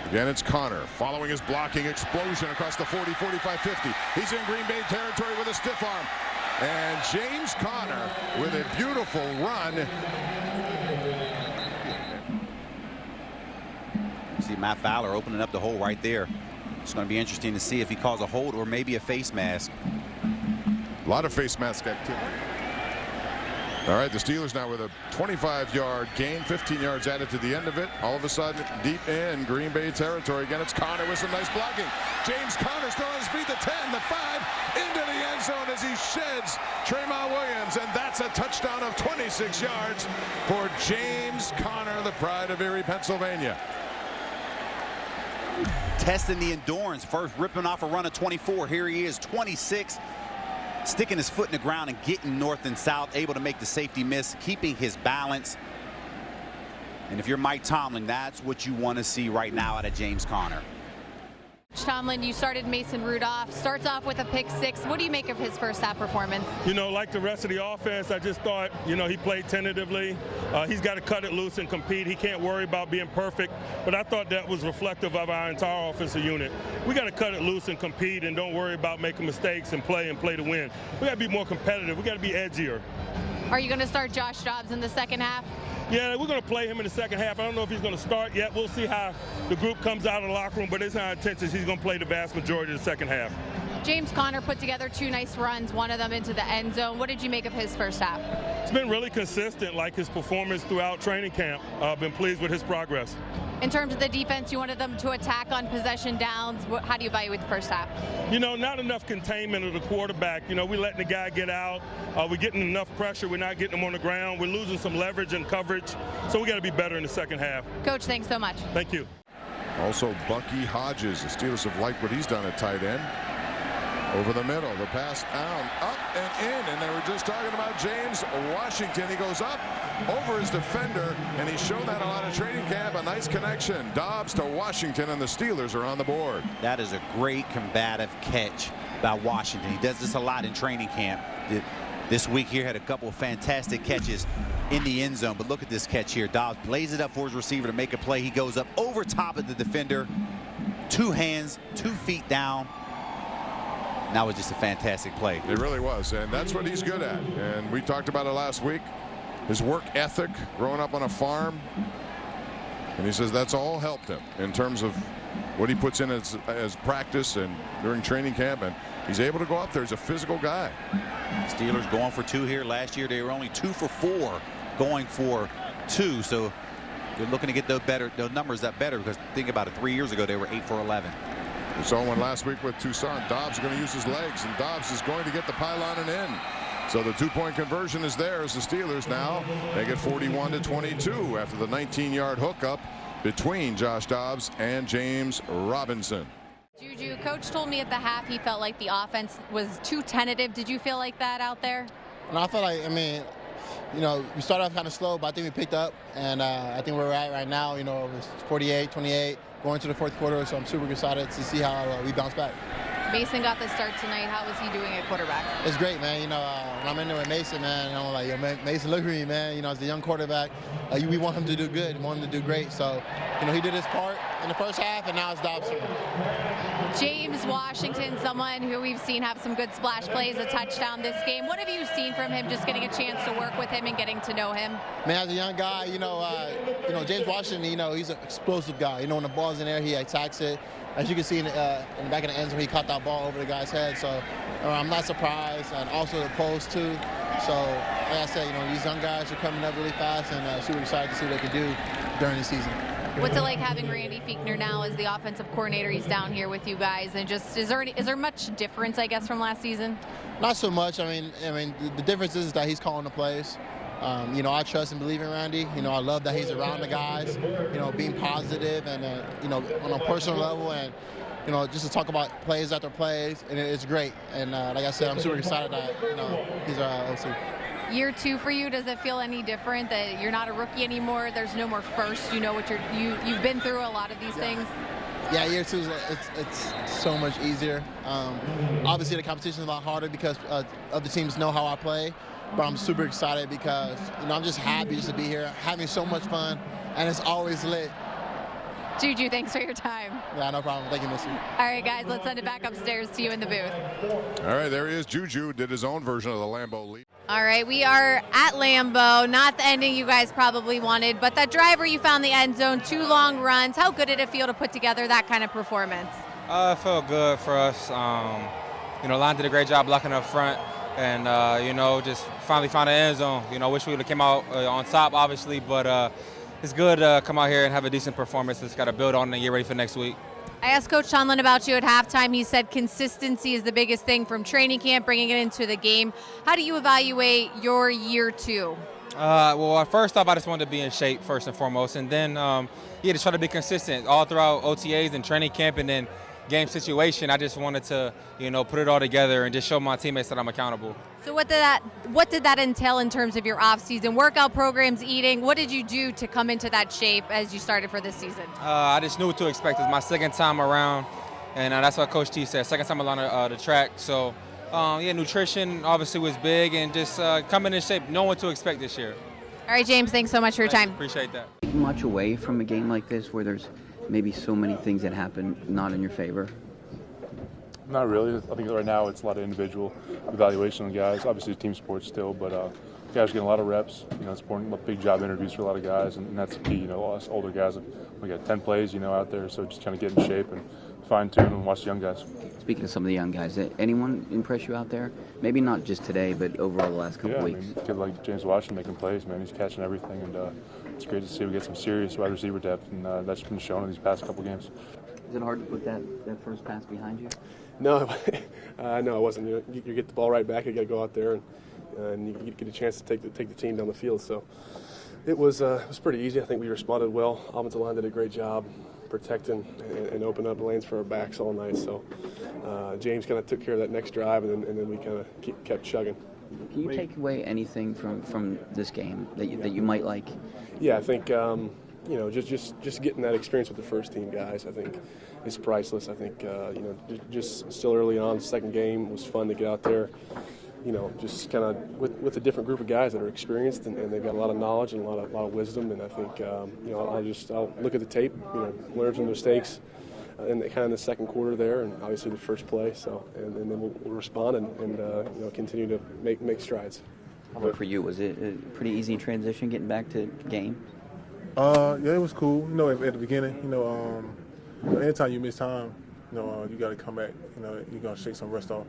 Again, it's Connor following his blocking explosion across the 40, 45, 50. He's in Green Bay territory with a stiff arm. And James Conner with a beautiful run. See Matt Fowler opening up the hole right there. It's going to be interesting to see if he calls a hold or maybe a face mask. A lot of face mask activity. All right, the Steelers now with a 25-yard gain, 15 yards added to the end of it. All of a sudden, deep in Green Bay territory. Again, it's Connor with some nice blocking. James Conner still on his feet, the 10, the 5, into the end zone as he sheds Tremont Williams. And that's a touchdown of 26 yards for James Conner, the pride of Erie, Pennsylvania. Testing the endurance. First ripping off a run of 24. Here he is, 26. Sticking his foot in the ground and getting north and south, able to make the safety miss, keeping his balance. And if you're Mike Tomlin, that's what you want to see right now out of James Conner. Tomlin, you started Mason Rudolph, starts off with a pick 6. What do you make of his first half performance? You know, like the rest of the offense, I just thought, you know, he played tentatively. He's got to cut it loose and compete. He can't worry about being perfect. But I thought that was reflective of our entire offensive unit. We got to cut it loose and compete and don't worry about making mistakes and play to win. We got to be more competitive. We got to be edgier. Are you going to start Josh Dobbs in the second half? Yeah, we're going to play him in the second half. I don't know if he's going to start yet. We'll see how the group comes out of the locker room, but it's our intention he's going to play the vast majority of the second half. James Conner put together 2 nice runs, one of them into the end zone. What did you make of his first half? It's been really consistent, like his performance throughout training camp. I've been pleased with his progress. In terms of the defense, you wanted them to attack on possession downs. How do you evaluate the first half? You know, not enough containment of the quarterback. You know, we're letting the guy get out. We're getting enough pressure. We're not getting him on the ground. We're losing some leverage and coverage. So we got to be better in the second half. Coach, thanks so much. Thank you. Also, Bucky Hodges. The Steelers have liked what he's done at tight end. Over the middle, the pass down, up and in, and they were just talking about James Washington. He goes up over his defender, and he's shown that a lot of training camp. A nice connection. Dobbs to Washington, and the Steelers are on the board. That is a great combative catch by Washington. He does this a lot in training camp. This week here had a couple of fantastic catches in the end zone, but look at this catch here. Dobbs lays it up for his receiver to make a play. He goes up over top of the defender, 2 hands, 2 feet down. That was just a fantastic play. It really was, and that's what he's good at. And we talked about it last week. His work ethic, growing up on a farm. And he says that's all helped him in terms of what he puts in as practice and during training camp. And he's able to go up there. He's a physical guy. Steelers going for 2 here. Last year they were only 2 for 4 going for 2. So they're looking to get those numbers up better, because think about it, 3 years ago they were 8 for 11. We saw one last week with Tucson. Dobbs is going to use his legs, and Dobbs is going to get the pylon and in. So the 2-point conversion is there as the Steelers now make it 41-22 after the 19-yard hookup between Josh Dobbs and James Robinson. Juju, Coach told me at the half he felt like the offense was too tentative. Did you feel like that out there? No, I feel like, I mean, you know, we started off kind of slow, but I think we picked up, and I think where we're at right now, you know, it's 48-28. Going to the 4th quarter, so I'm super excited to see how we bounce back. Mason got the start tonight. How was he doing at quarterback? It's great, man. You know, when I'm in there with Mason, man, you know, like, yo, Mason, look at me, man. You know, as a young quarterback, we want him to do good, we want him to do great. So, you know, he did his part in the first half, and now it's Dobson. James Washington, someone who we've seen have some good splash plays, a touchdown this game. What have you seen from him, just getting a chance to work with him and getting to know him? Man, as a young guy, you know, James Washington, you know, he's an explosive guy. You know, when the ball's in there, he attacks it. As you can see in the back of the end zone, he caught that ball over the guy's head. So I'm not surprised, and also the post too. So like I said, you know, these young guys are coming up really fast, and super excited to see what they can do during the season. What's it like having Randy Fiechner now as the offensive coordinator? He's down here with you guys, and just is there much difference, I guess, from last season? Not so much. I mean, the difference is that he's calling the plays. You know, I trust and believe in Randy. You know, I love that he's around the guys. You know, being positive and you know, on a personal level, and you know, just to talk about plays after plays, and it's great. And like I said, I'm super excited that, you know, he's our OC. Year 2 for you, does it feel any different that you're not a rookie anymore? There's no more first. You know what you've been through a lot of these things. Yeah, year 2 is it's so much easier. Obviously, the competition is a lot harder because other teams know how I play. But I'm super excited because, you know, I'm just happy just to be here, having so much fun, and it's always lit. Juju, thanks for your time. Yeah, no problem. Thank you, Missy. All right, guys, let's send it back upstairs to you in the booth. All right, there he is. Juju did his own version of the Lambeau Leap. All right, we are at Lambeau. Not the ending you guys probably wanted, but that drive where you found the end zone, 2 long runs. How good did it feel to put together that kind of performance? It felt good for us. Line did a great job blocking up front, and just finally found the end zone. Wish we would have came out on top, obviously, but it's good to come out here and have a decent performance. It's got to build on and get ready for next week. I asked Coach Tomlin about you at halftime. He said consistency is the biggest thing from training camp, bringing it into the game. How do you evaluate your year 2? Well, first off, I just wanted to be in shape first and foremost, and then to try to be consistent all throughout OTAs and training camp, and then game situation. I just wanted to, put it all together and just show my teammates that I'm accountable. So what did that entail in terms of your off-season workout programs, eating? What did you do to come into that shape as you started for this season? I just knew what to expect. It's my second time around, and that's what Coach T said, second time along the track. So, nutrition obviously was big, and just coming in shape, knowing what to expect this year. All right, James, thanks so much for your time. Appreciate that. Much away from a game like this where there's maybe so many things that happen not in your favor? Not really. I think right now it's a lot of individual evaluation of guys. Obviously, team sports still, but guys are getting a lot of reps. It's important, big job interviews for a lot of guys, and that's the key. Us older guys, we got 10 plays, out there, so just kind of get in shape and fine-tune and watch the young guys. Speaking of some of the young guys, anyone impress you out there? Maybe not just today, but overall the last couple weeks. A kid like James Washington making plays, man. He's catching everything, and it's great to see we get some serious wide receiver depth, and that's been shown in these past couple games. Is it hard to put that first pass behind you? No, no, it wasn't. You get the ball right back. You got to go out there, and you get a chance to take the team down the field. So it was pretty easy. I think we responded well. Offensive line did a great job protecting and opening up lanes for our backs all night. So James kind of took care of that next drive, and then we kind of kept chugging. Can you take away anything from this game that you might like? Yeah, I think just getting that experience with the first team guys, I think is priceless. I think just still early on, the second game was fun to get out there. Just kind of with a different group of guys that are experienced and they've got a lot of knowledge and a lot of wisdom. And I think I'll look at the tape, learn from mistakes in the second quarter there, and obviously the first play. So and then we'll respond and continue to make strides. How about for you? Was it a pretty easy transition getting back to game? Yeah, it was cool. At the beginning, anytime you miss time, you got to come back. You got to shake some rust off.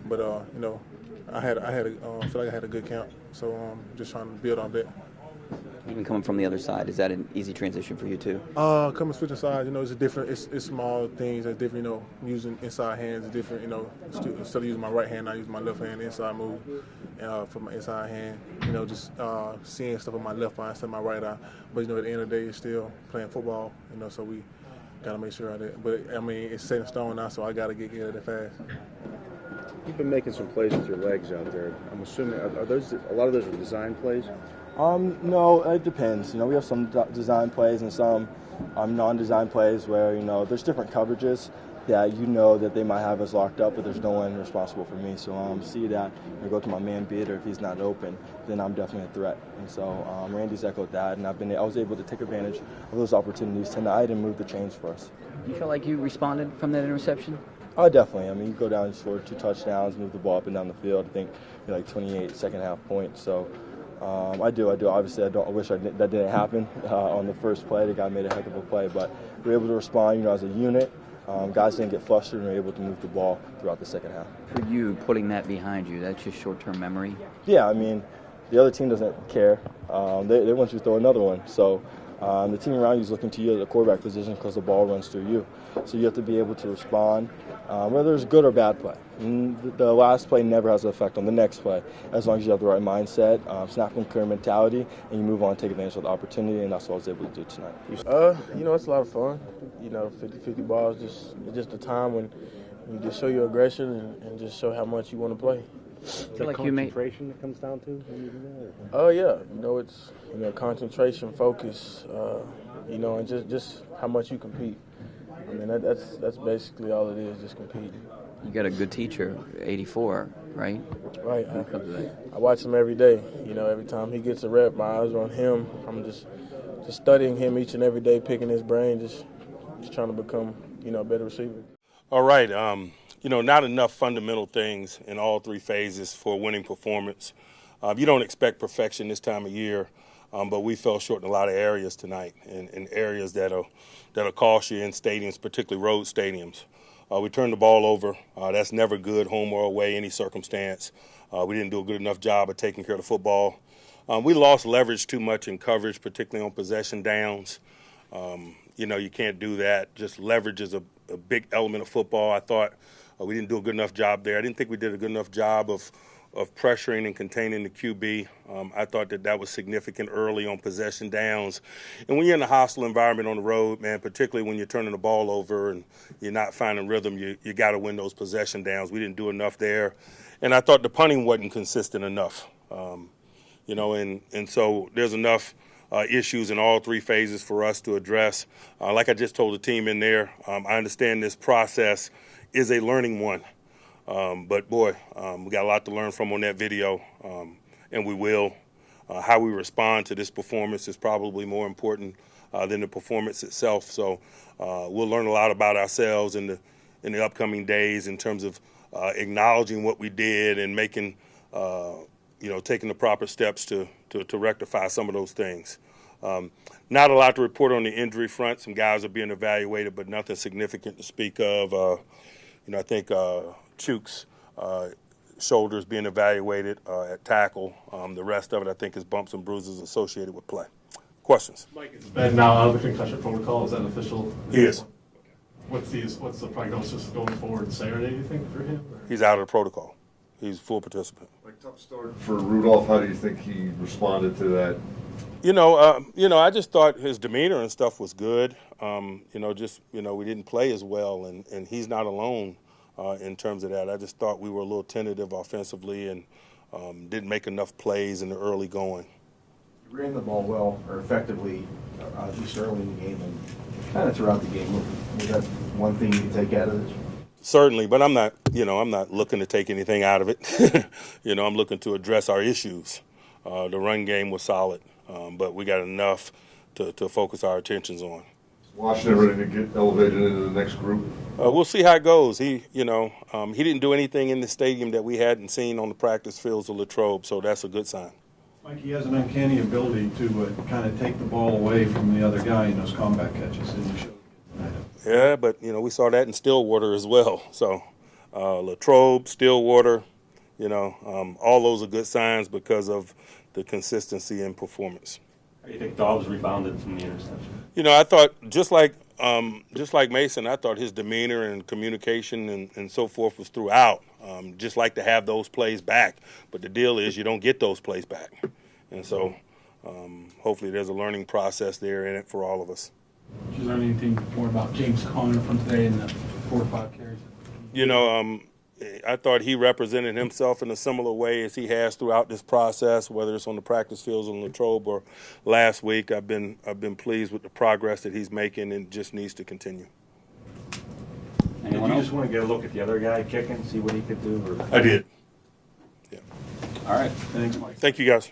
But I feel like I had a good camp, so just trying to build on that. Even coming from the other side, is that an easy transition for you too? Coming switching sides, it's a different. It's small things that's different. Using inside hands is different. Instead of using my right hand, I use my left hand inside move, for my inside hand. Just seeing stuff with my left eye instead of my right eye. But at the end of the day, it's still playing football. So we gotta make sure I did. But it's set in stone now, so I gotta get it fast. You've been making some plays with your legs out there. I'm assuming are those a lot of those are design plays? No, it depends. We have some design plays and some non-design plays where there's different coverages that that they might have us locked up, but there's no one responsible for me. So see that I go to my man beater if he's not open, then I'm definitely a threat. And so Randy's echoed that, and I was able to take advantage of those opportunities tonight and move the chains for us. You feel like you responded from that interception? Oh, definitely. You go down and score 2 touchdowns, move the ball up and down the field. I think 28 second half points. So I do. Obviously, I wish that didn't happen on the first play. The guy made a heck of a play, but we were able to respond, as a unit. Guys didn't get flustered and were able to move the ball throughout the second half. For you, putting that behind you, that's just short-term memory? Yeah, the other team doesn't care. They want you to throw another one. So the team around you is looking to you at the quarterback position because the ball runs through you. So you have to be able to respond, whether it's good or bad play. The last play never has an effect on the next play, as long as you have the right mindset, snap and clear mentality, and you move on and take advantage of the opportunity, and that's what I was able to do tonight. It's a lot of fun. 50-50 balls, just a time when you just show your aggression and just show how much you want to play. Is that concentration that comes down to when you do that? Oh yeah, it's concentration, focus, and just how much you compete. That's basically all it is, just competing. You got a good teacher, 84, right? Right. I watch him every day. Every time he gets a rep, my eyes are on him. I'm just studying him each and every day, picking his brain, just just trying to become, a better receiver. All right. Not enough fundamental things in all three phases for a winning performance. You don't expect perfection this time of year, but we fell short in a lot of areas tonight, in areas that'll cost you in stadiums, particularly road stadiums. We turned the ball over. That's never good, home or away, any circumstance. We didn't do a good enough job of taking care of the football. We lost leverage too much in coverage, particularly on possession downs. You can't do that. Just leverage is a big element of football. I thought we didn't do a good enough job there. I didn't think we did a good enough job of pressuring and containing the QB. I thought that was significant early on possession downs. And when you're in a hostile environment on the road, man, particularly when you're turning the ball over and you're not finding rhythm, you got to win those possession downs. We didn't do enough there. And I thought the punting wasn't consistent enough. And so there's enough issues in all three phases for us to address. Like I just told the team in there, I understand this process is a learning one. But, boy, we got a lot to learn from on that video, and we will. How we respond to this performance is probably more important than the performance itself. So we'll learn a lot about ourselves in the upcoming days in terms of acknowledging what we did and making, taking the proper steps to rectify some of those things. Not a lot to report on the injury front. Some guys are being evaluated, but nothing significant to speak of. I think Chuk's shoulders being evaluated at tackle. The rest of it, I think, is bumps and bruises associated with play. Questions? Mike, it's Ben now out of the concussion protocol. Is that official? He is. What's the prognosis going forward Saturday, do you think, for him? Or? He's out of the protocol. He's a full participant. Like, tough start for Rudolph. How do you think he responded to that? I just thought his demeanor and stuff was good. We didn't play as well, and he's not alone in terms of that. I just thought we were a little tentative offensively and didn't make enough plays in the early going. You ran the ball well or effectively, at least early in the game and kind of throughout the game. Was that one thing you can take out of this? Certainly, but I'm not looking to take anything out of it. I'm looking to address our issues. The run game was solid, but we got enough to focus our attentions on. Washington ready to get elevated into the next group? We'll see how it goes. He didn't do anything in the stadium that we hadn't seen on the practice fields of Latrobe, so that's a good sign. Mike, he has an uncanny ability to kind of take the ball away from the other guy in those combat catches, and you showed it tonight. Yeah, but we saw that in Stillwater as well. So Latrobe, Stillwater, all those are good signs because of the consistency in performance. How do you think Dobbs rebounded from the interception? I thought just like Mason, I thought his demeanor and communication and so forth was throughout. Just like to have those plays back, but the deal is you don't get those plays back, and so hopefully there's a learning process there in it for all of us. Did you learn anything more about James Conner from today in the 4 or 5 carries? I thought he represented himself in a similar way as he has throughout this process, whether it's on the practice fields in Latrobe or last week. I've been pleased with the progress that he's making and just needs to continue. Did you just want to get a look at the other guy kicking, see what he could do? Or? I did. Yeah. All right. Thanks, Mike. Thank you, guys.